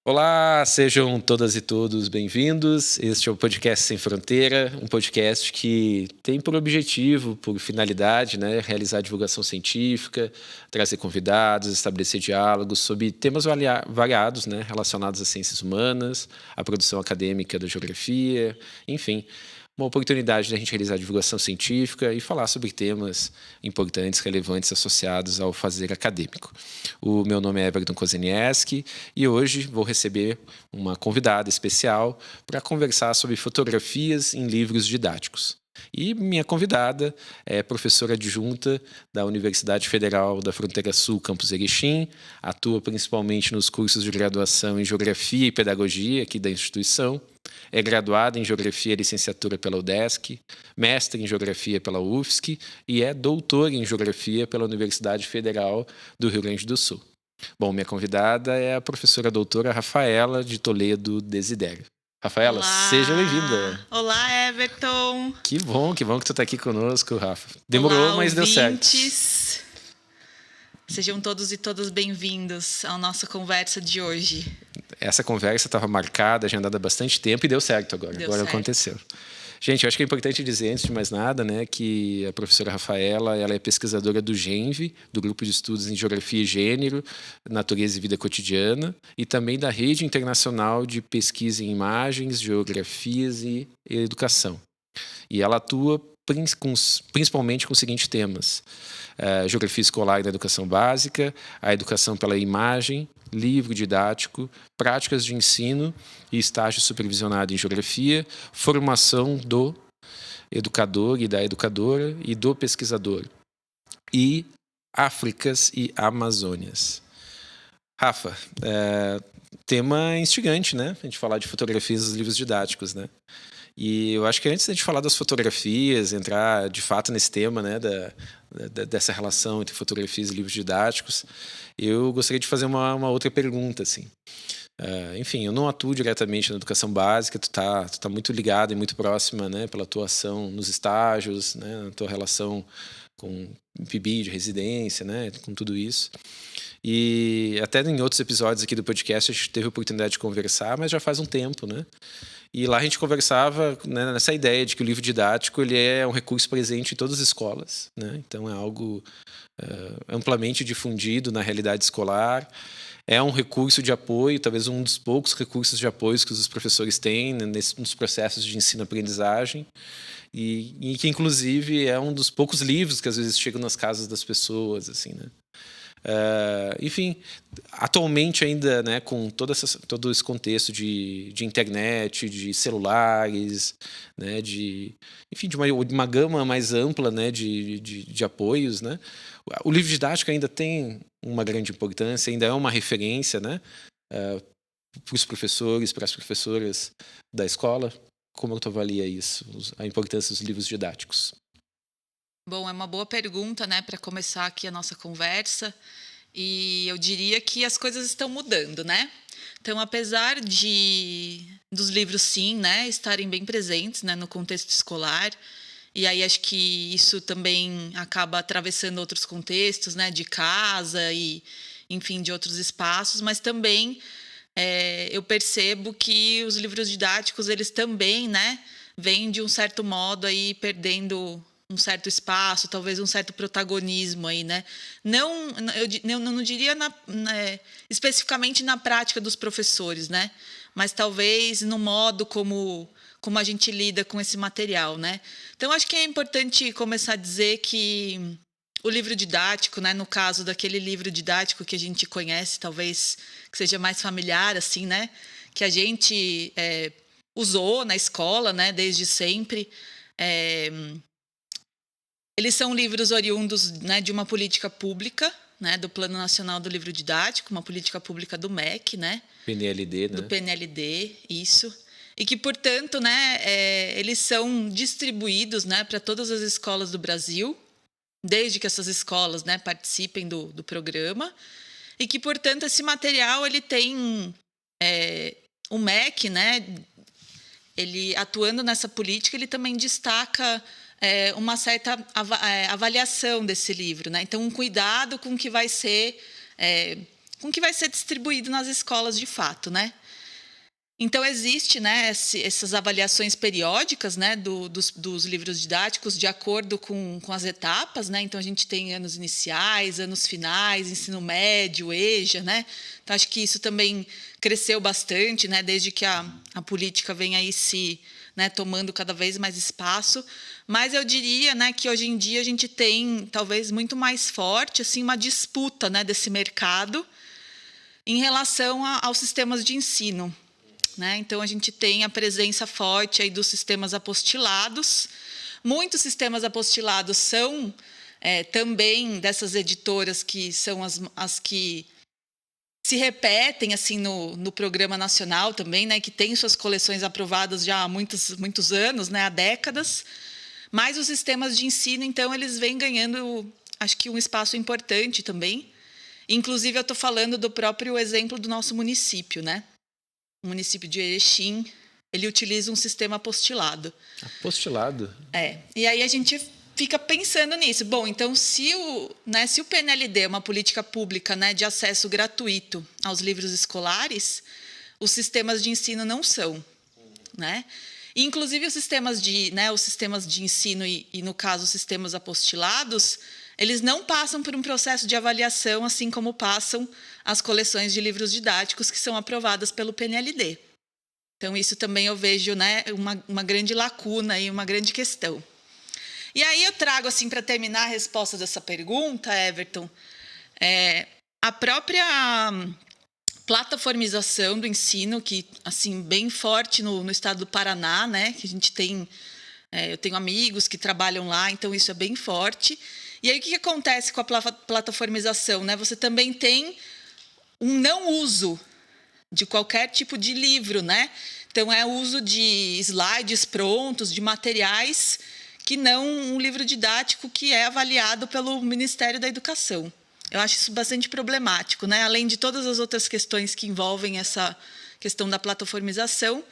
Olá, sejam todas e todos bem-vindos. Este é o Podcast Sem Fronteira, um podcast que tem por objetivo, por finalidade, realizar divulgação científica, trazer convidados, estabelecer diálogos sobre temas variados, relacionados às ciências humanas, à produção acadêmica da geografia, enfim, uma oportunidade de a gente realizar divulgação científica e falar sobre temas importantes, relevantes associados ao fazer acadêmico. O meu nome é Everton Kozeniewski e hoje vou receber uma convidada especial para conversar sobre fotografias em livros didáticos. E minha convidada é professora adjunta da Universidade Federal da Fronteira Sul, Campus Erechim, atua principalmente nos cursos de graduação em Geografia e Pedagogia aqui da instituição, é graduada em Geografia e Licenciatura pela UDESC, mestre em Geografia pela UFSC e é doutora em Geografia pela Universidade Federal do Rio Grande do Sul. Bom, minha convidada é a professora doutora Rafaela de Toledo Desidério. Rafaela, Olá. Seja bem-vinda. Olá, Everton. Que bom que tu está aqui conosco, Rafa. Demorou, Olá, mas ouvintes. Deu certo. Sejam todos e todas bem-vindos à nossa conversa de hoje. Essa conversa estava marcada, agendada há bastante tempo e deu certo agora. Deu agora certo. Aconteceu. Gente, eu acho que é importante dizer, antes de mais nada, que a professora Rafaela ela é pesquisadora do GENV, do Grupo de Estudos em Geografia e Gênero, Natureza e Vida Cotidiana, e também da Rede Internacional de Pesquisa em Imagens, Geografias e Educação. E ela atua principalmente com os seguintes temas: geografia escolar e da educação básica, a educação pela imagem, livro didático, práticas de ensino e estágio supervisionado em geografia, formação do educador e da educadora e do pesquisador, e Áfricas e Amazônias. Rafa, tema instigante, A gente falar de fotografias dos livros didáticos, E eu acho que antes de a gente falar das fotografias, entrar de fato nesse tema, dessa relação entre fotografias e livros didáticos, eu gostaria de fazer uma outra pergunta, assim. Enfim, eu não atuo diretamente na educação básica, tu tá muito ligado e muito próxima, pela tua ação nos estágios, na tua relação com PIB de residência, com tudo isso. E até em outros episódios aqui do podcast a gente teve a oportunidade de conversar, mas já faz um tempo, E lá a gente conversava nessa ideia de que o livro didático ele é um recurso presente em todas as escolas, Então é algo amplamente difundido na realidade escolar. É um recurso de apoio, talvez um dos poucos recursos de apoio que os professores têm nos processos de ensino-aprendizagem e que, inclusive, é um dos poucos livros que às vezes chegam nas casas das pessoas, assim, enfim, atualmente ainda, com todo esse contexto de internet, de celulares, de uma gama mais ampla, de apoios, O livro didático ainda tem uma grande importância, ainda é uma referência, para os professores, para as professoras da escola. Como tu avalia isso, a importância dos livros didáticos? Bom, é uma boa pergunta, para começar aqui a nossa conversa. E eu diria que as coisas estão mudando, Então, apesar dos livros, sim, estarem bem presentes, no contexto escolar, e aí acho que isso também acaba atravessando outros contextos, de casa e, enfim, de outros espaços, mas também eu percebo que os livros didáticos, eles também, vêm de um certo modo aí perdendo um certo espaço, talvez um certo protagonismo aí, Eu não diria especificamente na prática dos professores, Mas talvez no modo como a gente lida com esse material, Então, acho que é importante começar a dizer que o livro didático, no caso daquele livro didático que a gente conhece, talvez que seja mais familiar, assim, Que a gente usou na escola, desde sempre. Eles são livros oriundos, de uma política pública, do Plano Nacional do Livro Didático, uma política pública do MEC, PNLD, do PNLD, isso. E que, portanto, eles são distribuídos, para todas as escolas do Brasil, desde que essas escolas, participem do programa. E que, portanto, esse material ele tem o MEC, né, ele atuando nessa política, ele também destaca uma certa avaliação desse livro, né? Então, um cuidado com o que vai ser distribuído nas escolas de fato, né? Então, existe, né, essas avaliações periódicas, né, dos livros didáticos de acordo com as etapas, né? Então, a gente tem anos iniciais, anos finais, ensino médio, EJA, né? Então, acho que isso também cresceu bastante, né, desde que a política vem aí tomando cada vez mais espaço. Mas eu diria, né, que hoje em dia a gente tem, talvez, muito mais forte assim, uma disputa, né, desse mercado em relação aos sistemas de ensino. Né? Então, a gente tem a presença forte aí dos sistemas apostilados. Muitos sistemas apostilados são também dessas editoras que são as que se repetem assim no programa nacional também, né? Que tem suas coleções aprovadas já há muitos anos, né? Há décadas. Mas os sistemas de ensino, então, eles vêm ganhando, acho que, um espaço importante também. Inclusive, eu estou falando do próprio exemplo do nosso município, né? O município de Erechim, ele utiliza um sistema apostilado. Apostilado? E aí a gente fica pensando nisso. Bom, então, se o PNLD é uma política pública, né, de acesso gratuito aos livros escolares, os sistemas de ensino não são. Né? E, inclusive, os sistemas de ensino e, no caso, os sistemas apostilados, eles não passam por um processo de avaliação, assim como passam as coleções de livros didáticos que são aprovadas pelo PNLD. Então, isso também eu vejo, né, uma grande lacuna e uma grande questão. E aí eu trago, assim, para terminar a resposta dessa pergunta, Everton, a própria plataformização do ensino, que, assim, bem forte no estado do Paraná, né, que a gente tem, eu tenho amigos que trabalham lá, então isso é bem forte. E aí o que acontece com a plataformização? Né? Você também tem um não uso de qualquer tipo de livro, né? Então, é o uso de slides prontos, de materiais, que não um livro didático que é avaliado pelo Ministério da Educação. Eu acho isso bastante problemático, né? Além de todas as outras questões que envolvem essa questão da plataformização.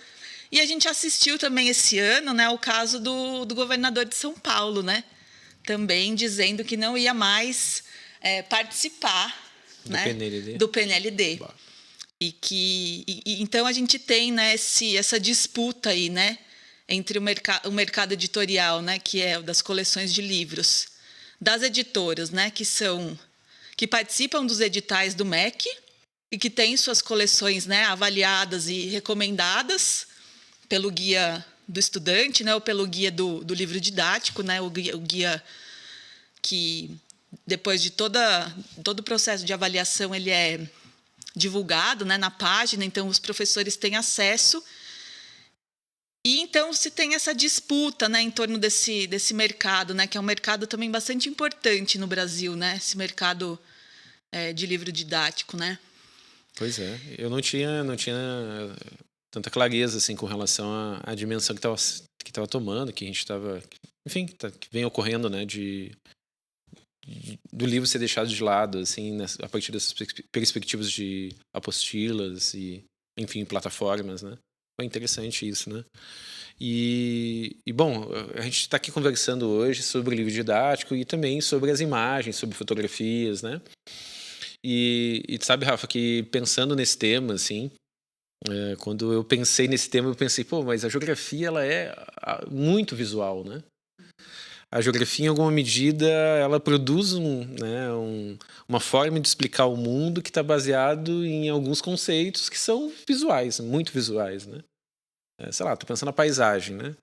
E a gente assistiu também esse ano, né, o caso do governador de São Paulo, né? Também dizendo que não ia mais participar do PNLD. Bah. Então, a gente tem, né, essa disputa aí, né, entre o mercado editorial, né, que é o das coleções de livros, das editoras, né, que participam dos editais do MEC e que têm suas coleções, né, avaliadas e recomendadas pelo guia do estudante, né, ou pelo guia do livro didático, né, o guia que, depois de todo o processo de avaliação, ele é divulgado, né, na página, então os professores têm acesso. E então se tem essa disputa, né, em torno desse mercado, né, que é um mercado também bastante importante no Brasil, né, esse mercado de livro didático, né? Pois é, eu não tinha tanta clareza assim com relação à dimensão que estava tomando, que a gente estava, enfim, que vem ocorrendo, né, do livro ser deixado de lado, assim, a partir dessas perspectivas de apostilas e, enfim, plataformas, né? Foi interessante isso, né? E bom, a gente está aqui conversando hoje sobre o livro didático e também sobre as imagens, sobre fotografias, né? E sabe, Rafa, que pensando nesse tema, assim, quando eu pensei nesse tema, eu pensei, mas a geografia, ela é muito visual, né? A geografia, em alguma medida, ela produz uma forma de explicar o mundo que está baseado em alguns conceitos que são visuais, muito visuais, né? Sei lá, estou pensando na paisagem, né?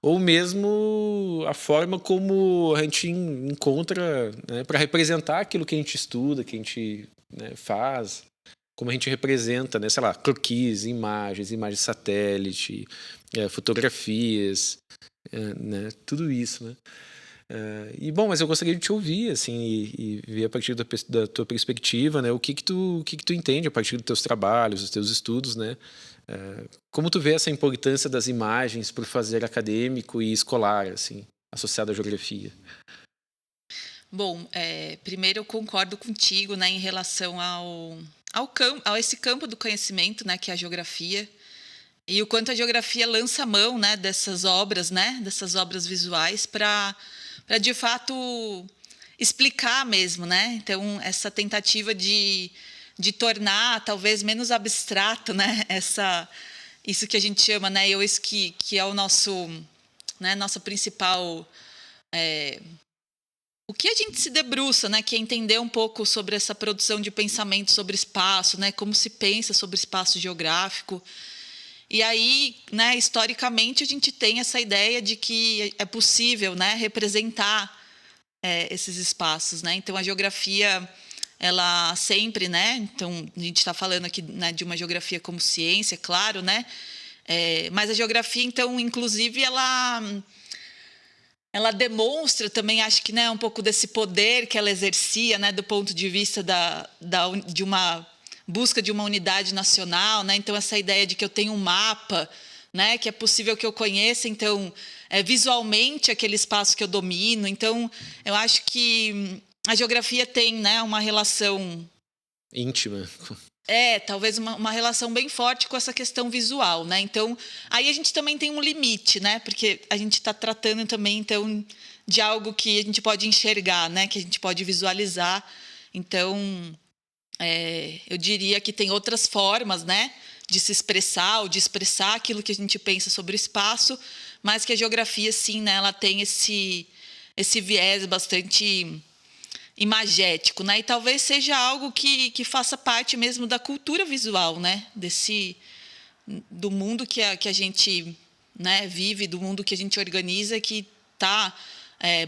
Ou mesmo a forma como a gente encontra, né, para representar aquilo que a gente estuda, que a gente, né, faz, como a gente representa, né, sei lá, croquis, imagens de satélite, fotografias, né, tudo isso, né? E bom, mas eu gostaria de te ouvir, assim, e ver a partir da tua perspectiva, né, o que tu entende a partir dos teus trabalhos, dos teus estudos, né? Como tu vê essa importância das imagens para o fazer acadêmico e escolar, assim, associado à geografia? Bom, primeiro eu concordo contigo, né, em relação a esse campo do conhecimento, né, que é a geografia, e o quanto a geografia lança mão, né, dessas obras visuais para de fato explicar mesmo, né? Então essa tentativa de tornar talvez menos abstrato, né, isso que a gente chama, né, que é o nosso, né, nossa principal o que a gente se debruça, né, que é entender um pouco sobre essa produção de pensamento sobre espaço, né, como se pensa sobre espaço geográfico. E aí, né, historicamente, a gente tem essa ideia de que é possível, né, representar esses espaços, né? Então, a geografia, ela sempre, né? Então, a gente está falando aqui, né, de uma geografia como ciência, claro, né? Mas a geografia, então, inclusive, ela demonstra também, acho que, né, um pouco desse poder que ela exercia, né, do ponto de vista de uma busca de uma unidade nacional, né? Então essa ideia de que eu tenho um mapa, né, que é possível que eu conheça, então visualmente aquele espaço que eu domino. Então eu acho que a geografia tem, né, uma relação íntima. Talvez uma relação bem forte com essa questão visual, né? Então, aí a gente também tem um limite, né? Porque a gente está tratando também, então, de algo que a gente pode enxergar, né? Que a gente pode visualizar. Então, eu diria que tem outras formas, né? De se expressar ou de expressar aquilo que a gente pensa sobre o espaço, mas que a geografia, sim, né? Ela tem esse viés bastante imagético, né? E talvez seja algo que faça parte mesmo da cultura visual, né? Do mundo que a gente, né, vive, do mundo que a gente organiza, que está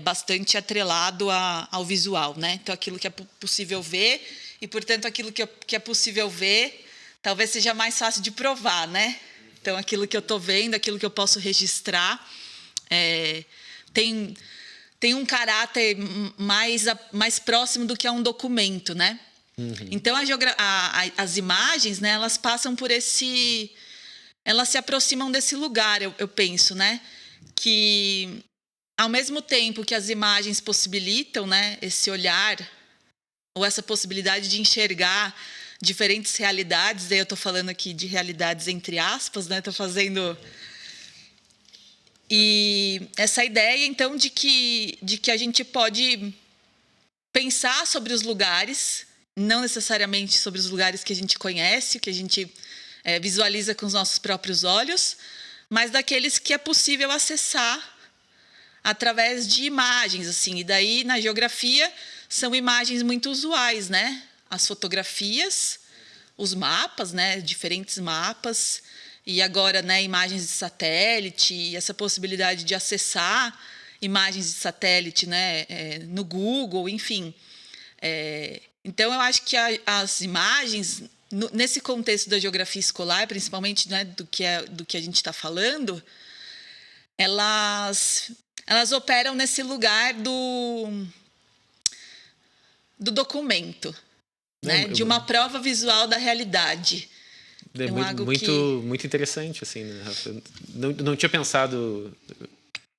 bastante atrelado ao visual, né? Então, aquilo que é possível ver e, portanto, aquilo que é possível ver talvez seja mais fácil de provar, né? Então, aquilo que eu estou vendo, aquilo que eu posso registrar, tem um caráter mais próximo do que é um documento, né? Uhum. Então, as imagens, né, elas passam por elas se aproximam desse lugar, eu penso, né? Que, ao mesmo tempo que as imagens possibilitam, né, esse olhar, ou essa possibilidade de enxergar diferentes realidades, daí eu estou falando aqui de realidades entre aspas, né? Estou fazendo... E essa ideia, então, de que a gente pode pensar sobre os lugares, não necessariamente sobre os lugares que a gente conhece, que a gente visualiza com os nossos próprios olhos, mas daqueles que é possível acessar através de imagens, assim. E daí, na geografia, são imagens muito usuais, né? As fotografias, os mapas, né? Diferentes mapas. E agora, né, imagens de satélite, essa possibilidade de acessar imagens de satélite, né, no Google, enfim. Então, eu acho que as imagens, nesse contexto da geografia escolar, principalmente, né, do que a gente está falando, elas operam nesse lugar do documento, né, de uma prova visual da realidade. Muito interessante, assim, né, Rafa? Não tinha pensado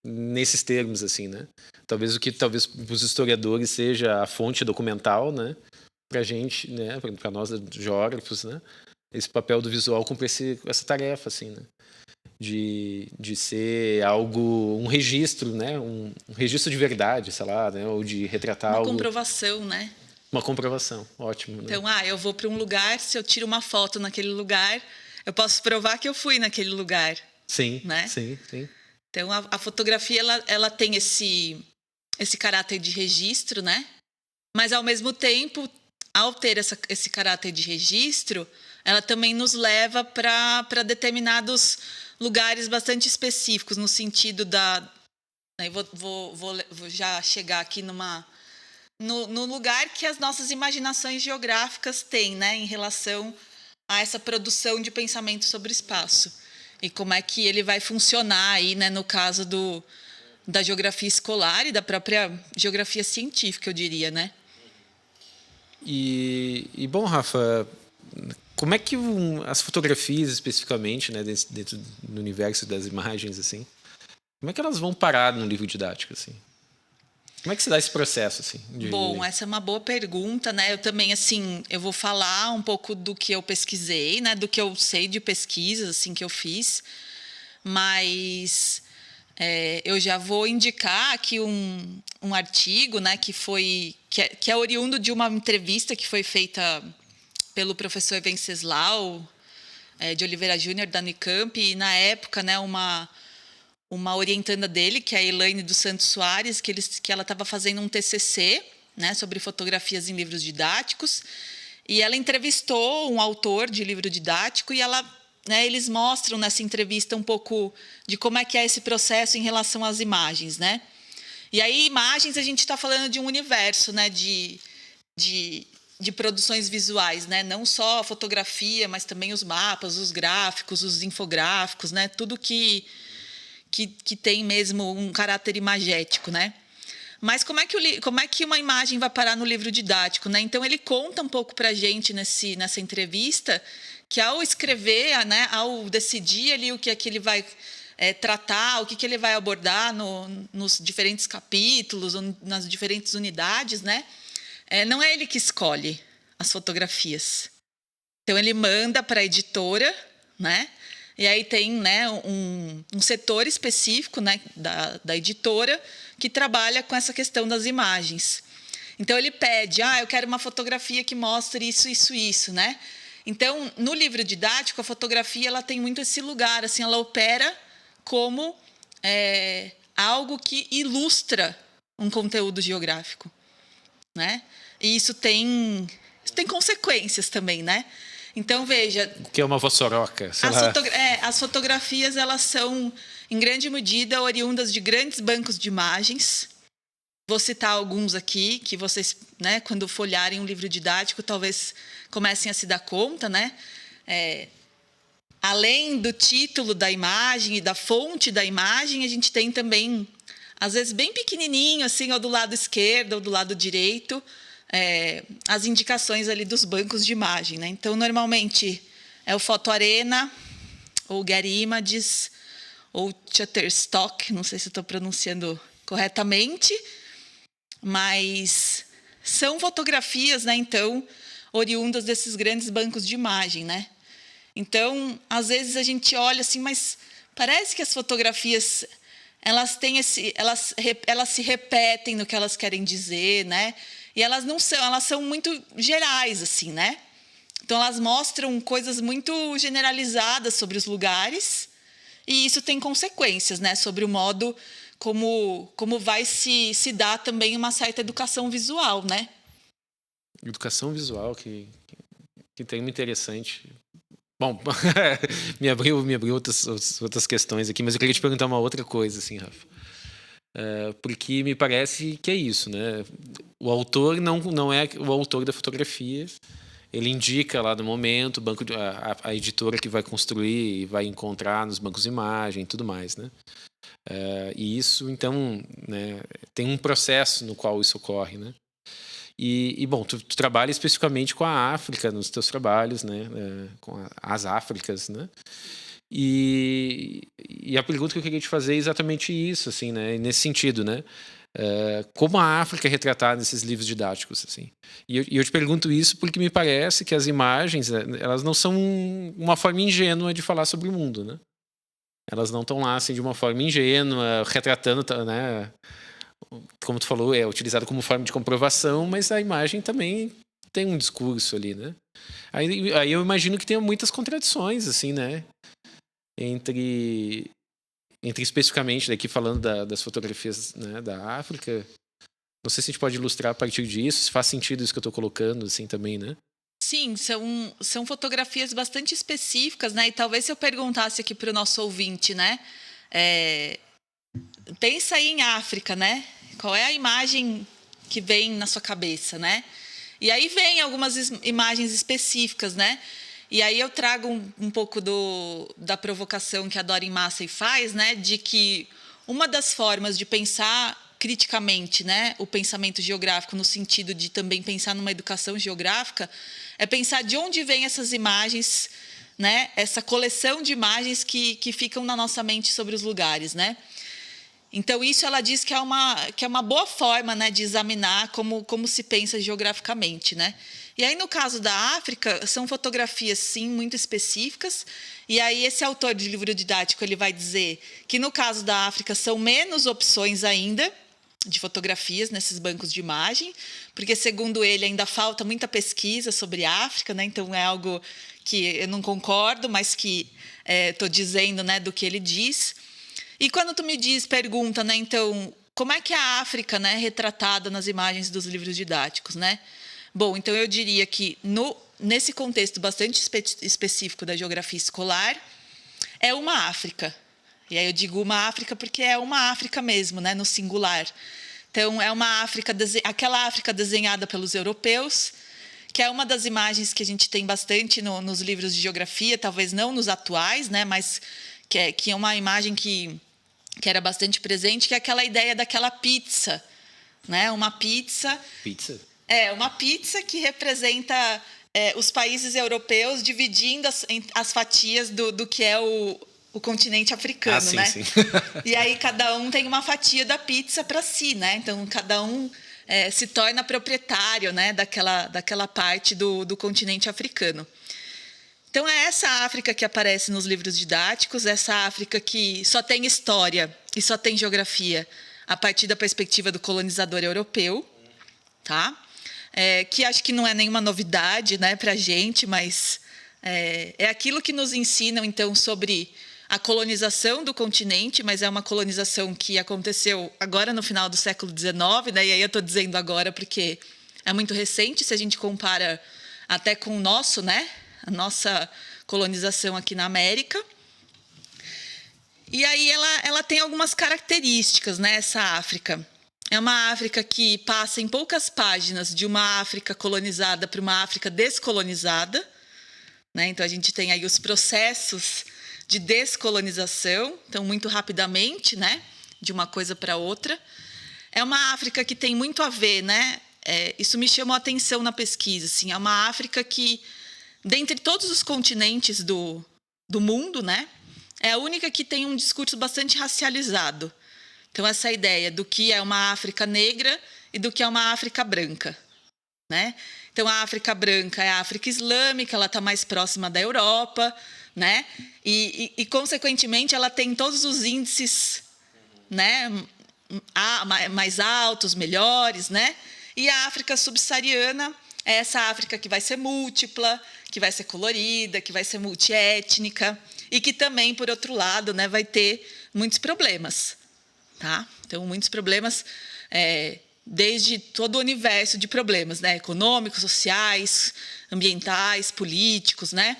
nesses termos, assim, né? Talvez os historiadores seja a fonte documental, né? Pra gente, né? Pra nós geógrafos, né? Esse papel do visual cumpre essa tarefa, assim, né? De ser algo, um registro, né? Um registro de verdade, sei lá, né? Ou de retratar algo... Uma comprovação, né? Uma comprovação, ótimo. Né? Então, eu vou para um lugar, se eu tiro uma foto naquele lugar, eu posso provar que eu fui naquele lugar. Sim, né? sim. Então, a fotografia, ela tem esse caráter de registro, né? Mas, ao mesmo tempo, ao ter esse caráter de registro, ela também nos leva para determinados lugares bastante específicos, no sentido da... Eu vou já chegar aqui no lugar que as nossas imaginações geográficas têm, né, em relação a essa produção de pensamento sobre o espaço. E como é que ele vai funcionar aí, né, no caso da geografia escolar e da própria geografia científica, eu diria, né? E bom, Rafa, como é que as fotografias, especificamente, né, dentro do universo das imagens, assim, como é que elas vão parar no livro didático, assim? Como é que se dá esse processo, assim? Bom, essa é uma boa pergunta, né? Eu também, assim, eu vou falar um pouco do que eu pesquisei, né? Do que eu sei de pesquisas, assim, que eu fiz. Mas eu já vou indicar aqui um artigo, né? Que é oriundo de uma entrevista que foi feita pelo professor Venceslau de Oliveira Júnior, da Unicamp. E, na época, né? Uma orientanda dele, que é a Elaine dos Santos Soares, que ela estava fazendo um TCC, né, sobre fotografias em livros didáticos, e ela entrevistou um autor de livro didático e eles mostram nessa entrevista um pouco de como é que é esse processo em relação às imagens, né? E aí, imagens, a gente está falando de um universo, né, de produções visuais, né? Não só a fotografia, mas também os mapas, os gráficos, os infográficos, né? Tudo que tem mesmo um caráter imagético, né? Mas como é que uma imagem vai parar no livro didático, né? Então, ele conta um pouco para a gente nessa entrevista que, ao escrever, né, ao decidir ali o que é que ele vai tratar, o que ele vai abordar nos diferentes capítulos, nas diferentes unidades, né? Não é ele que escolhe as fotografias. Então, ele manda para a editora, né? E aí tem, né, um setor específico, né, da editora que trabalha com essa questão das imagens. Então, ele pede, eu quero uma fotografia que mostre isso, isso, isso, né? Então, no livro didático, a fotografia ela tem muito esse lugar, assim, ela opera como algo que ilustra um conteúdo geográfico, né? E isso tem consequências também, né? Então, veja... O que é uma vossoroca? As fotografias, elas são, em grande medida, oriundas de grandes bancos de imagens. Vou citar alguns aqui, que vocês, né, quando folhearem um livro didático, talvez comecem a se dar conta, né? Além do título da imagem e da fonte da imagem, a gente tem também, às vezes, bem pequenininho, assim, ou do lado esquerdo ou do lado direito, as indicações ali dos bancos de imagem, né? Então, normalmente, é o Foto Arena, ou Getty Images, ou Shutterstock, não sei se estou pronunciando corretamente, mas são fotografias, né, então, oriundas desses grandes bancos de imagem, né? Então, às vezes a gente olha assim, mas parece que as fotografias elas se repetem no que elas querem dizer, né? E elas são muito gerais, assim, né? Então, elas mostram coisas muito generalizadas sobre os lugares, e isso tem consequências, né? Sobre o modo como vai se dar também uma certa educação visual, né? Educação visual, que tem muito interessante. Bom, me abriu outras questões aqui, mas eu queria te perguntar uma outra coisa, assim, Rafa. Porque me parece que é isso, né? O autor não é o autor da fotografia, ele indica lá no momento a editora que vai construir e vai encontrar nos bancos de imagem e tudo mais, né? E isso, então, né, tem um processo no qual isso ocorre, né? Bom, tu trabalha especificamente com a África nos teus trabalhos, né? Com as Áfricas, né? E a pergunta que eu queria te fazer é exatamente isso, assim, né? Nesse sentido, né? Como a África é retratada nesses livros didáticos, assim. E eu te pergunto isso porque me parece que as imagens, elas não são uma forma ingênua de falar sobre o mundo, né? Elas não estão lá, assim, de uma forma ingênua, retratando, né? Como tu falou, é utilizado como forma de comprovação, mas a imagem também tem um discurso ali, né? Aí eu imagino que tenha muitas contradições, assim, né? Entre especificamente, daqui falando das fotografias, né, da África. Não sei se a gente pode ilustrar a partir disso, se faz sentido isso que eu estou colocando, assim, também, né? Sim, são fotografias bastante específicas, né? E talvez se eu perguntasse aqui para o nosso ouvinte, né? Pensa aí em África, né? Qual é a imagem que vem na sua cabeça, né? E aí vem algumas imagens específicas, né? E aí eu trago um pouco da provocação que a Doreen Massey faz, né? De que uma das formas de pensar criticamente, né, o pensamento geográfico, no sentido de também pensar numa educação geográfica, é pensar de onde vêm essas imagens, né? Essa coleção de imagens que ficam na nossa mente sobre os lugares, né? Então, isso ela diz que é uma boa forma, né, de examinar como se pensa geograficamente, né? E aí, no caso da África, são fotografias, sim, muito específicas. E aí, esse autor de livro didático ele vai dizer que, no caso da África, são menos opções ainda de fotografias nesses bancos de imagem, porque, segundo ele, ainda falta muita pesquisa sobre a África, né? Então, é algo que eu não concordo, mas que estou dizendo, né, do que ele diz. E quando tu me pergunta, né, então, como é que a África, né, é retratada nas imagens dos livros didáticos, né? Bom, então eu diria que nesse contexto bastante específico da geografia escolar, é uma África. E aí eu digo uma África porque é uma África mesmo, né, no singular. Então, é uma África, aquela África desenhada pelos europeus, que é uma das imagens que a gente tem bastante nos livros de geografia, talvez não nos atuais, né, mas que é uma imagem que era bastante presente, que é aquela ideia daquela pizza, né? Uma pizza. Pizza? Uma pizza que representa os países europeus dividindo as fatias do que é o continente africano, sim, né? Sim. E aí cada um tem uma fatia da pizza para si, né? Então cada um se torna proprietário, né, daquela parte do continente africano. Então, é essa África que aparece nos livros didáticos, essa África que só tem história e só tem geografia a partir da perspectiva do colonizador europeu, tá? Que acho que não é nenhuma novidade, né, para a gente, mas é aquilo que nos ensinam, então, sobre a colonização do continente, mas é uma colonização que aconteceu agora no final do século XIX, né, e aí eu estou dizendo agora porque é muito recente, se a gente compara até com o nosso, né, a nossa colonização aqui na América. E aí ela tem algumas características, né, essa África. É uma África que passa em poucas páginas de uma África colonizada para uma África descolonizada, né? Então, a gente tem aí os processos de descolonização, então, muito rapidamente, né, de uma coisa para outra. É uma África que tem muito a ver, né? Isso me chamou a atenção na pesquisa. Assim, é uma África que, dentre todos os continentes do mundo, né, é a única que tem um discurso bastante racializado. Então, essa ideia do que é uma África negra e do que é uma África branca, né? Então, a África branca é a África islâmica, ela está mais próxima da Europa, né? E, consequentemente, ela tem todos os índices, né, mais altos, melhores, né? E a África subsaariana é essa África que vai ser múltipla, que vai ser colorida, que vai ser multiétnica e que também, por outro lado, né, vai ter muitos problemas. Tá? Então, muitos problemas, desde todo o universo de problemas, né? Econômicos, sociais, ambientais, políticos, né?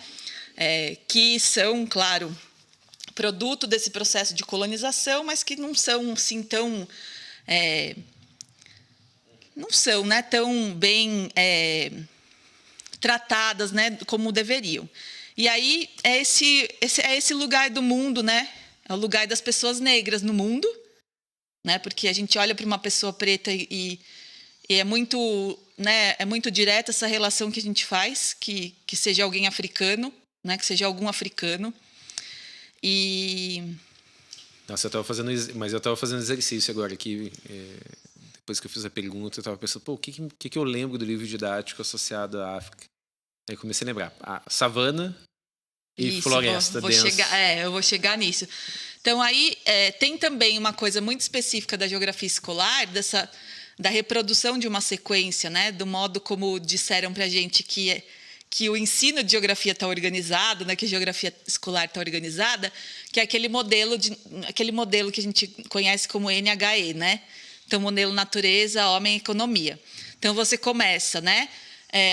Que são, claro, produto desse processo de colonização, mas que não são assim tão não são, né, tão bem tratadas, né, como deveriam. E aí é esse lugar do mundo, né? É o lugar das pessoas negras no mundo, né? Porque a gente olha para uma pessoa preta e é muito, né, é muito direta essa relação que a gente faz, que seja alguém africano, né, que seja algum africano. E Nossa, eu estava fazendo exercício agora aqui, depois que eu fiz a pergunta, eu estava pensando, o que eu lembro do livro didático associado à África? Aí eu comecei a lembrar, savana e floresta densa. Eu vou chegar nisso. Então, aí tem também uma coisa muito específica da geografia escolar, da reprodução de uma sequência, né? Do modo como disseram para a gente que o ensino de geografia está organizado, né? Que a geografia escolar está organizada, que é aquele modelo que a gente conhece como NHE, né? Então, modelo natureza, homem e economia. Então, você começa, né,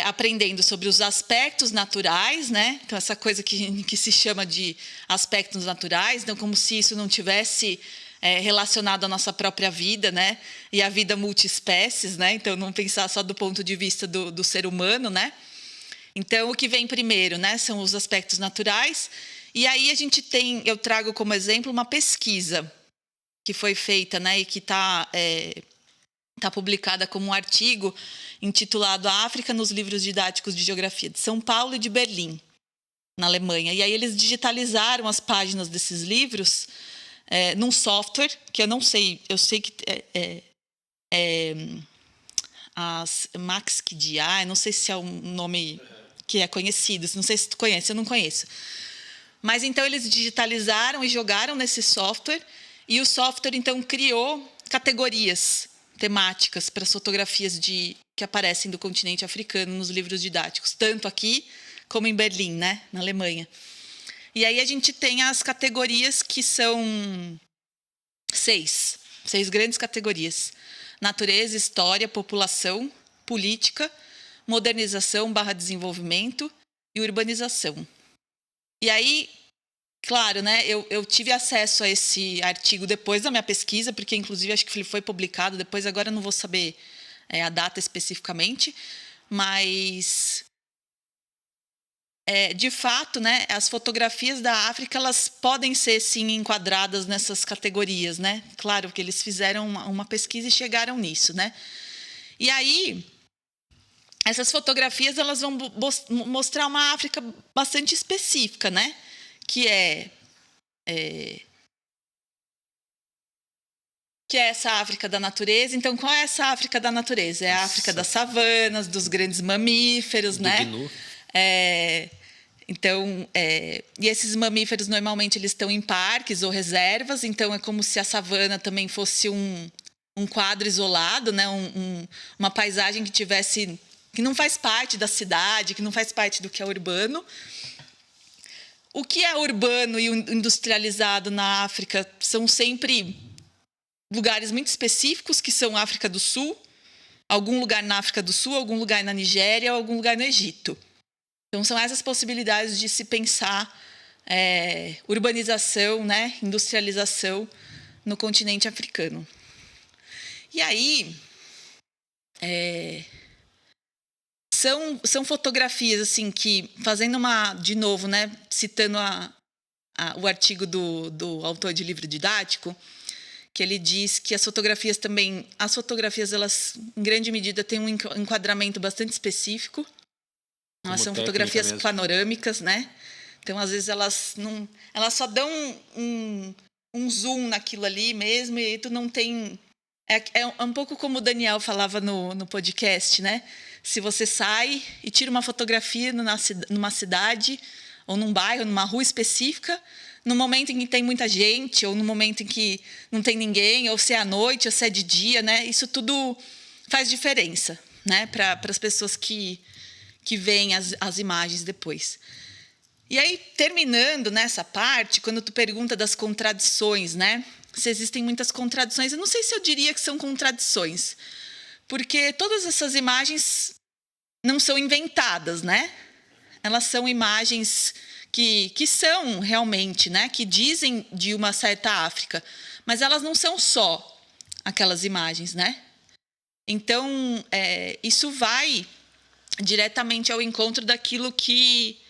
aprendendo sobre os aspectos naturais, né? Então, essa coisa que se chama de aspectos naturais, então, como se isso não tivesse relacionado à nossa própria vida, né? E à vida multiespécies, né? Então, não pensar só do ponto de vista do ser humano, né? Então, o que vem primeiro, né, são os aspectos naturais. E aí eu trago como exemplo uma pesquisa que foi feita, né, e que está publicada como um artigo intitulado A África nos livros didáticos de geografia de São Paulo e de Berlim, na Alemanha. E aí eles digitalizaram as páginas desses livros num software, que eu não sei, eu sei que as Max-QDA, eu não sei se é um nome que é conhecido, não sei se tu conhece, eu não conheço. Mas então eles digitalizaram e jogaram nesse software, e o software então criou categorias temáticas para as fotografias que aparecem do continente africano nos livros didáticos, tanto aqui como em Berlim, né, na Alemanha. E aí a gente tem as categorias que são seis grandes categorias: natureza, história, população, política, modernização / desenvolvimento e urbanização. E aí, claro, né, eu tive acesso a esse artigo depois da minha pesquisa, porque inclusive acho que ele foi publicado depois, agora eu não vou saber a data especificamente, mas de fato, né, as fotografias da África, elas podem ser sim enquadradas nessas categorias, né? Claro que eles fizeram uma pesquisa e chegaram nisso, né? E aí essas fotografias, elas vão mostrar uma África bastante específica, né? Que é essa África da natureza. Então, qual é essa África da natureza? É a África das savanas, dos grandes mamíferos, né? Gnu. Então, e esses mamíferos, normalmente, eles estão em parques ou reservas. Então, é como se a savana também fosse um quadro isolado, né? Uma paisagem que não faz parte da cidade, que não faz parte do que é urbano. O que é urbano e industrializado na África são sempre lugares muito específicos, que são África do Sul, algum lugar na África do Sul, algum lugar na Nigéria, algum lugar no Egito. Então, são essas possibilidades de se pensar urbanização, né, industrialização no continente africano. E aí, são fotografias assim que, fazendo de novo, né, citando o artigo do autor de livro didático, que ele diz que as fotografias, elas, em grande medida, têm um enquadramento bastante específico. Elas são fotografias panorâmicas, né? Então, às vezes, elas só dão um zoom naquilo ali mesmo, e aí tu não tem... É um pouco como o Daniel falava no podcast, né? Se você sai e tira uma fotografia numa cidade, ou num bairro, numa rua específica, no momento em que tem muita gente, ou no momento em que não tem ninguém, ou se é à noite, ou se é de dia, né? Isso tudo faz diferença, né? Para as pessoas que veem as imagens depois. E aí, terminando nessa parte, quando tu pergunta das contradições, né? Se existem muitas contradições, eu não sei se eu diria que são contradições, porque todas essas imagens não são inventadas, né? Elas são imagens que são realmente, né? Que dizem de uma certa África, mas elas não são só aquelas imagens, né? Então, isso vai diretamente ao encontro daquilo que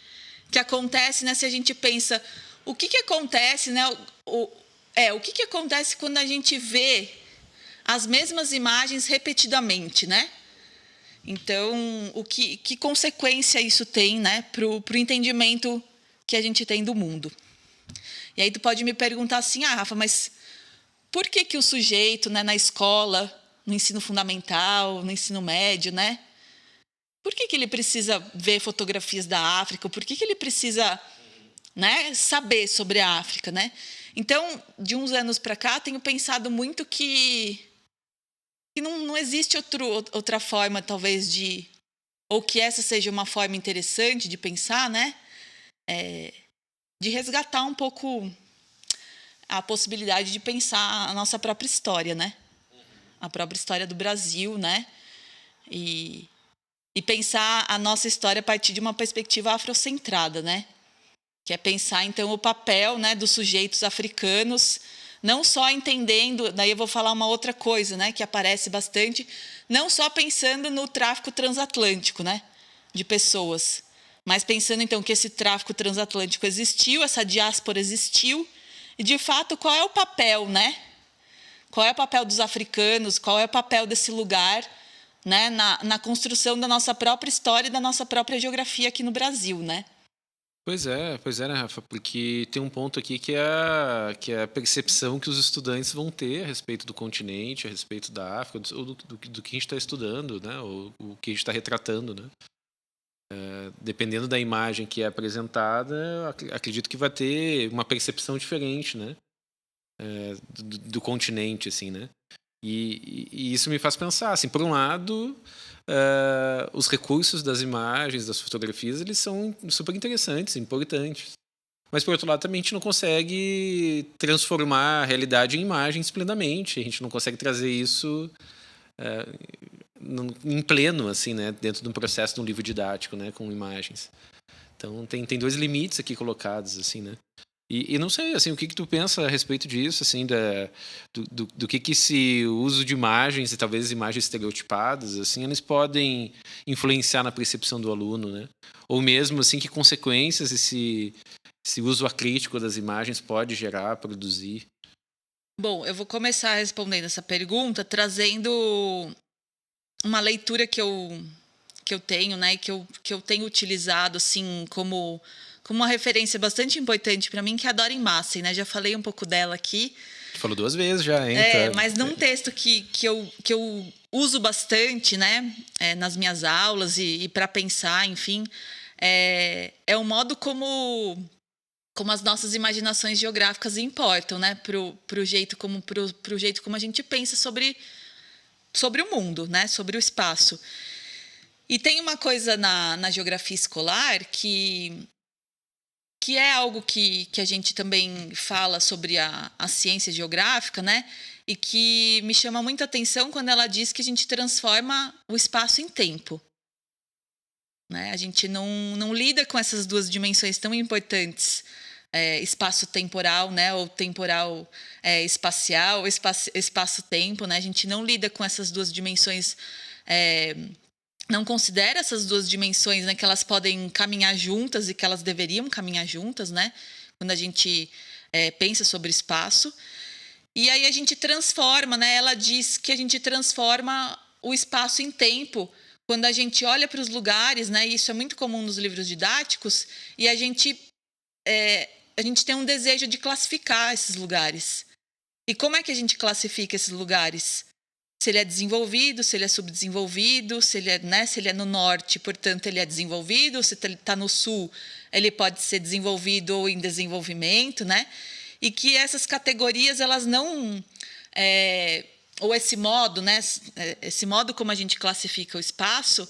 acontece, né? Se a gente pensa, o que acontece, né? O que acontece quando a gente vê as mesmas imagens repetidamente, né? Então, que consequência isso tem, né, pro entendimento que a gente tem do mundo? E aí tu pode me perguntar assim, Rafa, mas por que o sujeito, né, na escola, no ensino fundamental, no ensino médio, né? Por que ele precisa ver fotografias da África? Por que ele precisa, né, saber sobre a África, né? Então, de uns anos para cá, tenho pensado muito que não existe outra forma, talvez, ou que essa seja uma forma interessante de pensar, né? De resgatar um pouco a possibilidade de pensar a nossa própria história, né? A própria história do Brasil, né? E pensar a nossa história a partir de uma perspectiva afrocentrada, né? Que é pensar, então, o papel, né, dos sujeitos africanos, não só entendendo, daí eu vou falar uma outra coisa, né, que aparece bastante, não só pensando no tráfico transatlântico, né, de pessoas, mas pensando, então, que esse tráfico transatlântico existiu, essa diáspora existiu, e, de fato, qual é o papel, né? Qual é o papel dos africanos, qual é o papel desse lugar, né, na construção da nossa própria história e da nossa própria geografia aqui no Brasil, né? Pois é, né, Rafa? Porque tem um ponto aqui que é a percepção que os estudantes vão ter a respeito do continente, a respeito da África, ou do que a gente está estudando, né? Ou o que a gente está retratando, né? Dependendo da imagem que é apresentada, eu acredito que vai ter uma percepção diferente, né? Do continente, assim, né? E isso me faz pensar, assim, por um lado, os recursos das imagens, das fotografias, eles são super interessantes, importantes. Mas, por outro lado, também a gente não consegue transformar a realidade em imagens plenamente. A gente não consegue trazer isso em pleno, assim, né? Dentro de um processo de um livro didático, né? Com imagens. Então, tem dois limites aqui colocados, assim, né? E não sei, assim, o que tu pensa a respeito disso, assim, do que esse uso de imagens e talvez imagens estereotipadas, assim, eles podem influenciar na percepção do aluno, né? Ou mesmo, assim, que consequências esse uso acrítico das imagens pode gerar, produzir. Bom, eu vou começar respondendo essa pergunta trazendo uma leitura que eu tenho, né, que eu tenho utilizado assim como uma referência bastante importante para mim, que é a Doreen Massey, né? Já falei um pouco dela aqui. Tu falou 2 vezes já, hein? Tá. Mas num texto que eu uso bastante, né, nas minhas aulas e para pensar, enfim, é o modo como as nossas imaginações geográficas importam, né, pro jeito como a gente pensa sobre o mundo, né, sobre o espaço. E tem uma coisa na geografia escolar que é algo que a gente também fala sobre a ciência geográfica, né? E que me chama muita atenção quando ela diz que a gente transforma o espaço em tempo. Né? A gente não lida com essas duas dimensões tão importantes, espaço-temporal, né? Ou temporal espacial, espaço-tempo. Né? A gente não lida com essas duas dimensões, não considera essas duas dimensões, né, que elas podem caminhar juntas e que elas deveriam caminhar juntas, né, quando a gente pensa sobre espaço. E aí a gente transforma, né, ela diz que a gente transforma o espaço em tempo quando a gente olha para os lugares, né, e isso é muito comum nos livros didáticos, e a gente tem um desejo de classificar esses lugares. E como é que a gente classifica esses lugares? Se ele é desenvolvido, se ele é subdesenvolvido, se ele é no norte, portanto, ele é desenvolvido, se ele está no sul, ele pode ser desenvolvido ou em desenvolvimento, né? E que essas categorias, elas não... ou esse modo, né? Esse modo como a gente classifica o espaço,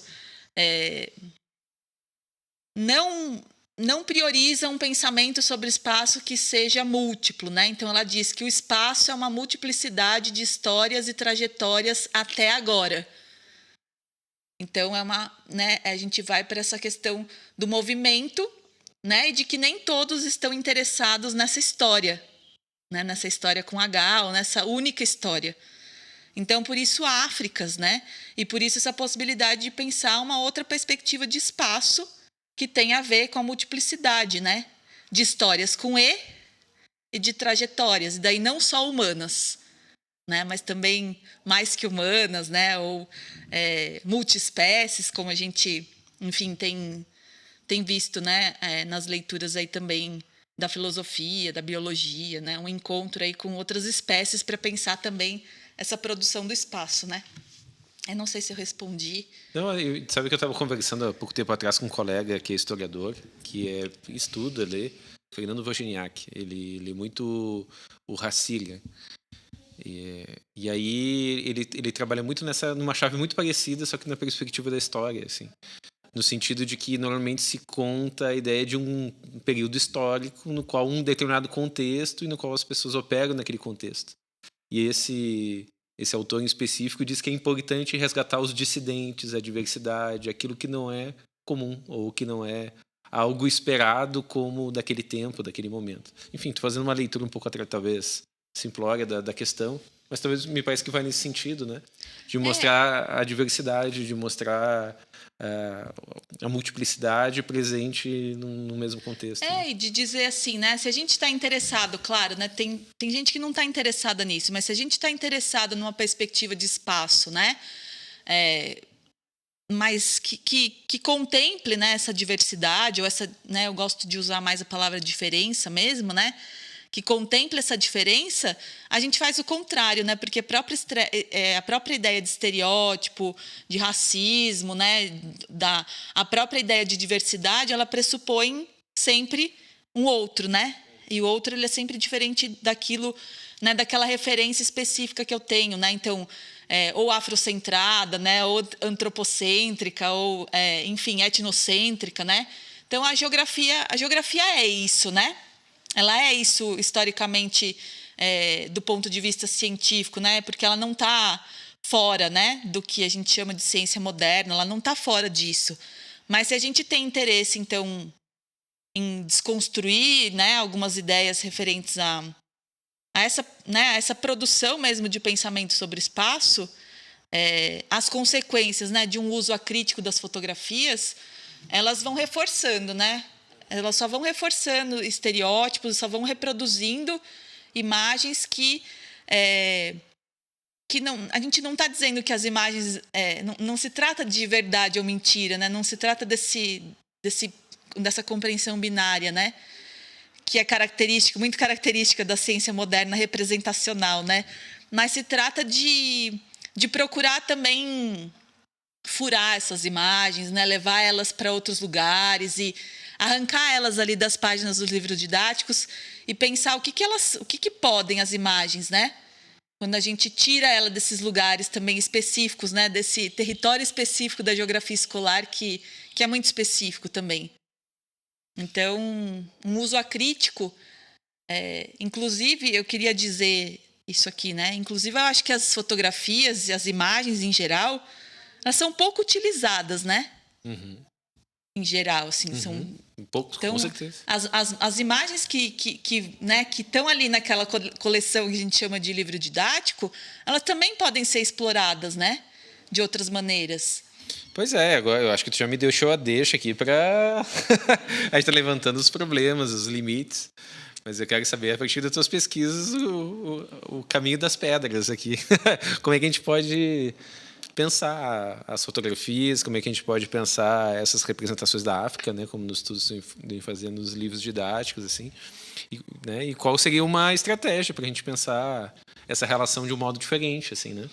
não prioriza um pensamento sobre o espaço que seja múltiplo, né? Então, ela diz que o espaço é uma multiplicidade de histórias e trajetórias até agora. Então, né, a gente vai para essa questão do movimento, né, e de que nem todos estão interessados nessa história, né, nessa história com H, ou nessa única história. Então, por isso, Áfricas, né? E por isso essa possibilidade de pensar uma outra perspectiva de espaço que tem a ver com a multiplicidade, né? De histórias com e de trajetórias, e daí não só humanas, né? Mas também mais que humanas, né? Ou multiespécies, como a gente, enfim, tem visto, né? Nas leituras aí também da filosofia, da biologia, né? Um encontro aí com outras espécies para pensar também essa produção do espaço, né? Eu não sei se eu respondi. Não, sabe que eu estava conversando há pouco tempo atrás com um colega que é historiador, que estuda, lê, Fernando Wojniak. Ele lê muito o Racine. E aí ele trabalha muito numa chave muito parecida, só que na perspectiva da história, assim. No sentido de que normalmente se conta a ideia de um período histórico no qual um determinado contexto e no qual as pessoas operam naquele contexto. E esse autor em específico diz que é importante resgatar os dissidentes, a diversidade, aquilo que não é comum ou que não é algo esperado como daquele tempo, daquele momento. Enfim, estou fazendo uma leitura um pouco, talvez, simplória da questão, mas talvez me parece que vai nesse sentido, né? De mostrar a diversidade, de mostrar a multiplicidade presente no mesmo contexto. E de dizer assim, né? Se a gente está interessado, claro, né? Tem gente que não está interessada nisso, mas se a gente está interessado numa perspectiva de espaço, né? mas que contemple, né, essa diversidade, ou essa, né, eu gosto de usar mais a palavra diferença mesmo, né, que contemple essa diferença, a gente faz o contrário, né, porque a própria ideia de estereótipo, de racismo, né, a própria ideia de diversidade, ela pressupõe sempre um outro, né, e o outro ele é sempre diferente daquilo, né, daquela referência específica que eu tenho, né, então ou afrocentrada, né, ou antropocêntrica, ou enfim, etnocêntrica, né? Então a geografia é isso, né? Ela é isso historicamente do ponto de vista científico, né? Porque ela não está fora, né, do que a gente chama de ciência moderna, ela não está fora disso. Mas se a gente tem interesse, então, em desconstruir, né, algumas ideias referentes a essa produção mesmo de pensamento sobre espaço, as consequências, né, de um uso acrítico das fotografias, elas vão reforçando, né? Elas só vão reforçando estereótipos, só vão reproduzindo imagens que não, a gente não está dizendo que as imagens não se trata de verdade ou mentira, né? Não se trata dessa compreensão binária, né? Que é muito característica da ciência moderna representacional, né? Mas se trata de procurar também furar essas imagens, né? Levar elas para outros lugares e arrancar elas ali das páginas dos livros didáticos e pensar o que podem as imagens, né? Quando a gente tira ela desses lugares também específicos, né? Desse território específico da geografia escolar que é muito específico também. Então, um uso acrítico, inclusive, eu queria dizer isso aqui, né? Inclusive, eu acho que as fotografias e as imagens, em geral, elas são pouco utilizadas, né? Uhum. Em geral, assim, uhum. são... Pouco, então, com certeza. As imagens que estão ali naquela coleção que a gente chama de livro didático, elas também podem ser exploradas, né? De outras maneiras. Pois é, agora eu acho que tu já me deixou a deixa aqui para a gente tá levantando os problemas, os limites, mas eu quero saber a partir das tuas pesquisas o caminho das pedras aqui. Como é que a gente pode pensar as fotografias, como é que a gente pode pensar essas representações da África, né, como nos estudos de fazer nos livros didáticos, assim, né, e qual seria uma estratégia para a gente pensar essa relação de um modo diferente, assim, né?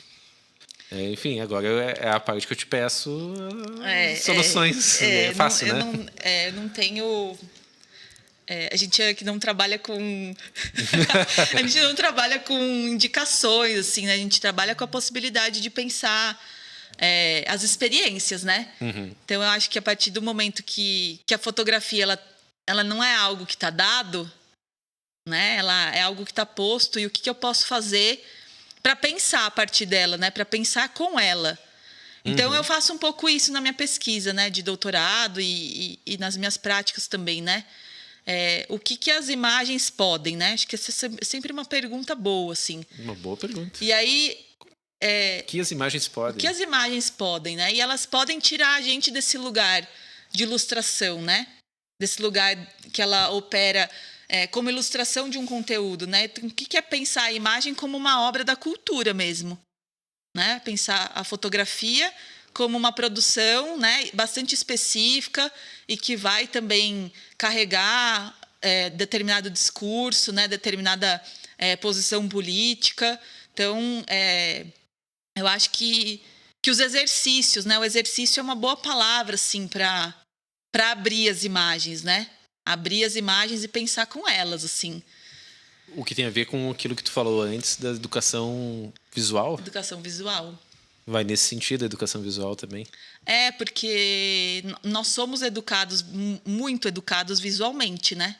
Enfim, agora é a parte que eu te peço soluções. É fácil, né? Eu não tenho... a gente aqui não trabalha com... a gente não trabalha com indicações, assim, né? A gente trabalha com a possibilidade de pensar as experiências, né? Uhum. Então, eu acho que a partir do momento que a fotografia ela não é algo que está dado, né? Ela é algo que está posto, e o que eu posso fazer para pensar a partir dela, né? Para pensar com ela. Então, eu faço um pouco isso na minha pesquisa, né? De doutorado e nas minhas práticas também, né? O que as imagens podem, né? Acho que essa é sempre uma pergunta boa, assim. Uma boa pergunta. E aí... o que as imagens podem? O que as imagens podem, né? E elas podem tirar a gente desse lugar de ilustração, né? Desse lugar que ela opera... como ilustração de um conteúdo, né? Então, o que é pensar a imagem como uma obra da cultura mesmo, né? Pensar a fotografia como uma produção, né, bastante específica e que vai também carregar determinado discurso, né, determinada posição política. Então, eu acho que os exercícios, né? O exercício é uma boa palavra, assim, para abrir as imagens, né? Abrir as imagens e pensar com elas, assim. O que tem a ver com aquilo que tu falou antes da educação visual? Educação visual. Vai nesse sentido a educação visual também? Porque nós somos educados, muito educados visualmente, né?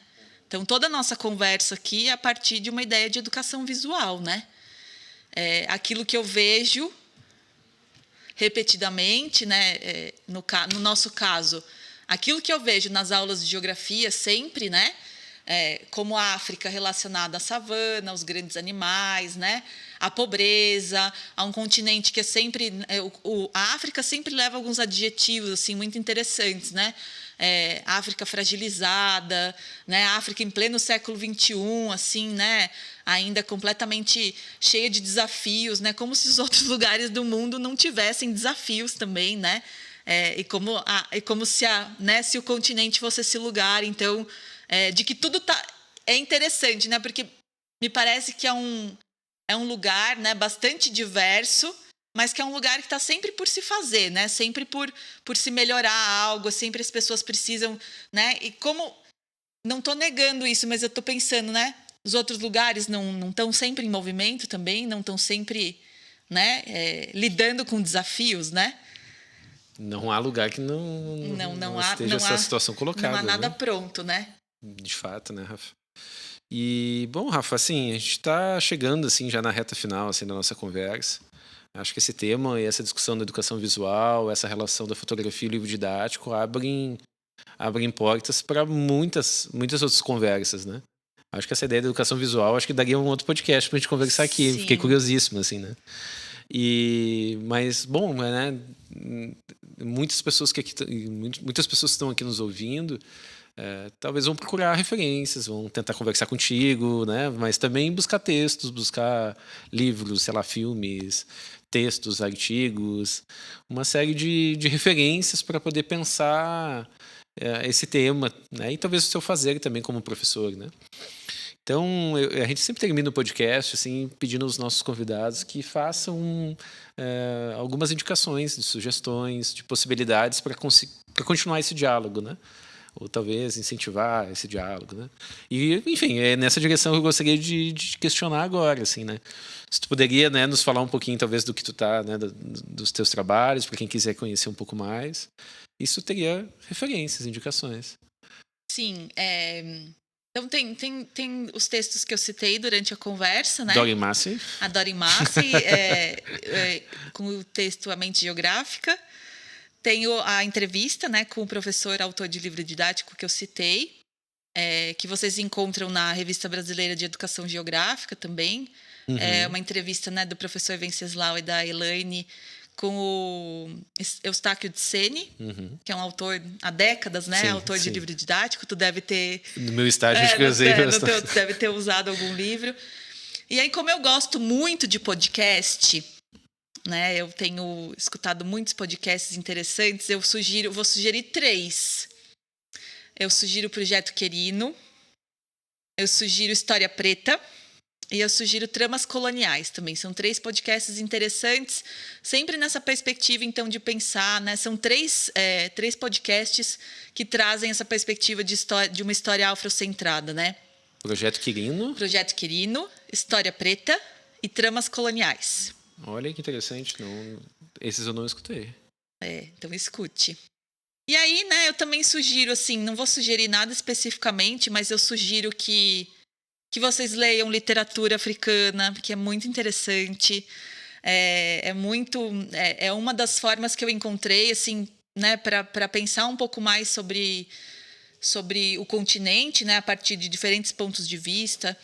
Então, toda a nossa conversa aqui é a partir de uma ideia de educação visual, né? Aquilo que eu vejo repetidamente, né? No nosso caso, aquilo que eu vejo nas aulas de geografia sempre, né? Como a África relacionada à savana, aos grandes animais, né? À pobreza, a um continente que é sempre... a África sempre leva alguns adjetivos assim, muito interessantes, né? África fragilizada, né? África em pleno século XXI, assim, né? Ainda completamente cheia de desafios, né? Como se os outros lugares do mundo não tivessem desafios também, né? E como se, né, se o continente fosse esse lugar, então, de que tudo é interessante, né? Porque me parece que é um lugar, né, bastante diverso, mas que é um lugar que está sempre por se fazer, né? Sempre por se melhorar algo, sempre as pessoas precisam, né? E como... Não estou negando isso, mas eu estou pensando, né? Os outros lugares não estão sempre em movimento também, não estão sempre, né, lidando com desafios, né? Não há lugar que não esteja essa situação colocada. Não há nada, né? pronto, né? De fato, né, Rafa? E, bom, Rafa, assim, a gente está chegando assim, já na reta final assim, da nossa conversa. Acho que esse tema e essa discussão da educação visual, essa relação da fotografia e o livro didático abrem portas para muitas outras conversas, né? Acho que essa ideia da educação visual, acho que daria um outro podcast para a gente conversar aqui. Sim. Fiquei curiosíssimo, assim, né? Mas, bom, né? Muitas pessoas que estão aqui nos ouvindo, talvez vão procurar referências, vão tentar conversar contigo, né? Mas também buscar textos, buscar livros, sei lá, filmes, textos, artigos, uma série de referências para poder pensar esse tema, né? E talvez o seu fazer também como professor, né? Então, a gente sempre termina o podcast assim, pedindo aos nossos convidados que façam algumas indicações, de sugestões, de possibilidades para continuar esse diálogo, né? Ou talvez incentivar esse diálogo, né? E, enfim, é nessa direção que eu gostaria de questionar agora, assim, né? Se tu poderia, né, nos falar um pouquinho, talvez, do que tu tá, né, dos teus trabalhos, para quem quiser conhecer um pouco mais. Isso teria referências, indicações. Sim, então tem os textos que eu citei durante a conversa, né? Dory Massey. A Dory Massey, com o texto A Mente Geográfica. Tenho a entrevista, né, com o professor autor de livro didático que eu citei, que vocês encontram na Revista Brasileira de Educação Geográfica também. Uhum. É uma entrevista, né, do professor Venceslau e da Elaine com o Eustáquio de Sene, que é um autor há décadas, né? Autor de livro didático. Tu deve ter... No meu estágio, acho que eu usei bastante. Tu deve ter usado algum livro. E aí, como eu gosto muito de podcast, né? Eu tenho escutado muitos podcasts interessantes, vou sugerir 3. Eu sugiro o Projeto Querino, eu sugiro História Preta, e eu sugiro Tramas Coloniais também. São 3 podcasts interessantes, sempre nessa perspectiva, então, de pensar, né? São 3 podcasts que trazem essa perspectiva de uma história afrocentrada, né? Projeto Quirino, História Preta e Tramas Coloniais. Olha que interessante. Esses eu não escutei. Então escute. E aí, né, eu também sugiro, assim, não vou sugerir nada especificamente, mas eu sugiro que vocês leiam literatura africana, que é muito interessante. É uma das formas que eu encontrei, assim, né, para pensar um pouco mais sobre o continente, né, a partir de diferentes pontos de vista.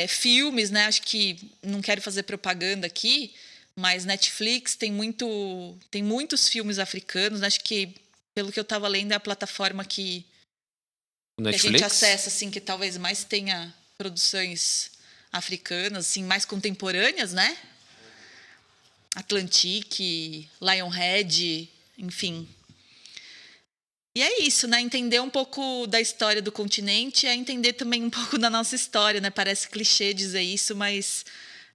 Filmes, né, acho que não quero fazer propaganda aqui, mas Netflix tem muitos filmes africanos. Acho que, pelo que eu estava lendo, é a plataforma que a gente acessa, assim, que talvez mais tenha produções africanas, assim, mais contemporâneas, né? Atlantique, Lionhead, enfim. E é isso, né? Entender um pouco da história do continente é entender também um pouco da nossa história, né? Parece clichê dizer isso, mas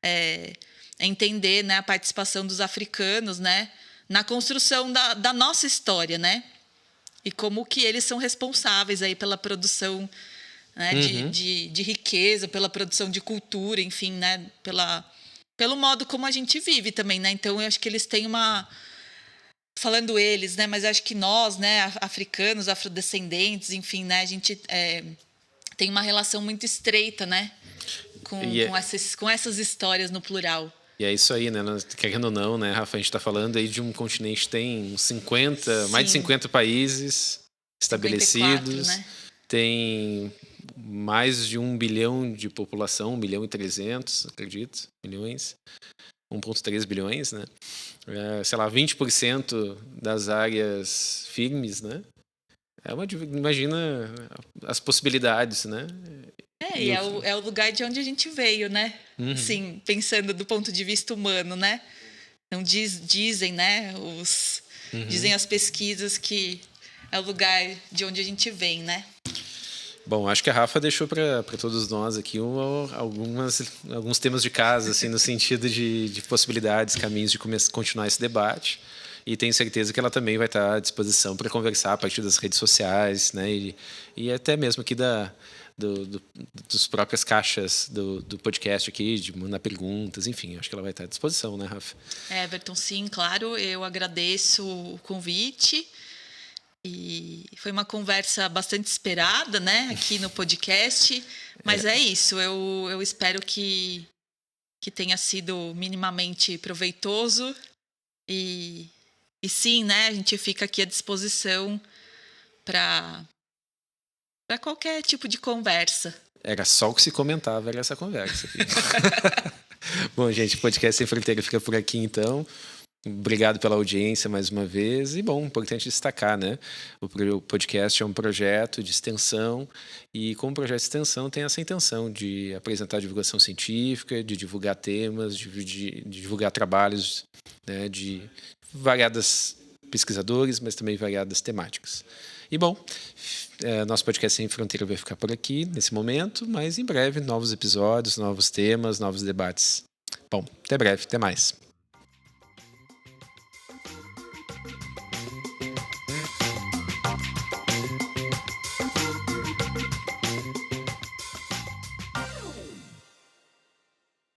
é entender, né, a participação dos africanos, né, na construção da nossa história, né? E como que eles são responsáveis aí pela produção, né, de riqueza, pela produção de cultura, enfim, né, pelo modo como a gente vive também, né? Então, eu acho que eles têm falando eles, né, mas acho que nós, né, africanos, afrodescendentes, enfim, né, a gente tem uma relação muito estreita, né, com essas histórias no plural. E é isso aí, né? Querendo ou não, né, Rafa? A gente está falando aí de um continente que tem mais de 50 países estabelecidos, 54, né? Tem mais de 1 bilhão de população, 1.300.000.000, acredito, milhões, 1,3 bilhões, né? Sei lá, 20% das áreas firmes, né? Imagina as possibilidades, né? E é o lugar de onde a gente veio, né? Assim, pensando do ponto de vista humano, né? Então dizem, né, Dizem as pesquisas que é o lugar de onde a gente vem, né? Bom, acho que a Rafa deixou para todos nós aqui alguns temas de casa, assim, no sentido de possibilidades, caminhos de continuar esse debate. E tenho certeza que ela também vai estar à disposição para conversar a partir das redes sociais, né? E até mesmo aqui dos próprias caixas do podcast aqui, de mandar perguntas, enfim, acho que ela vai estar à disposição, né, Rafa? Everton, sim, claro, eu agradeço o convite. E foi uma conversa bastante esperada, né, aqui no podcast. Mas é isso, eu espero que tenha sido minimamente proveitoso. E sim, né, a gente fica aqui à disposição para qualquer tipo de conversa. Era só o que se comentava, era essa conversa. Bom, gente, o Podcast Sem Fronteira fica por aqui, então. Obrigado pela audiência mais uma vez. E, bom, importante destacar, né? O podcast é um projeto de extensão e, como projeto de extensão, tem essa intenção de apresentar divulgação científica, de divulgar temas, de divulgar trabalhos, né, de variadas pesquisadores, mas também variadas temáticas. E, bom, nosso podcast Sem Fronteira vai ficar por aqui nesse momento, mas em breve novos episódios, novos temas, novos debates. Bom, até breve, até mais.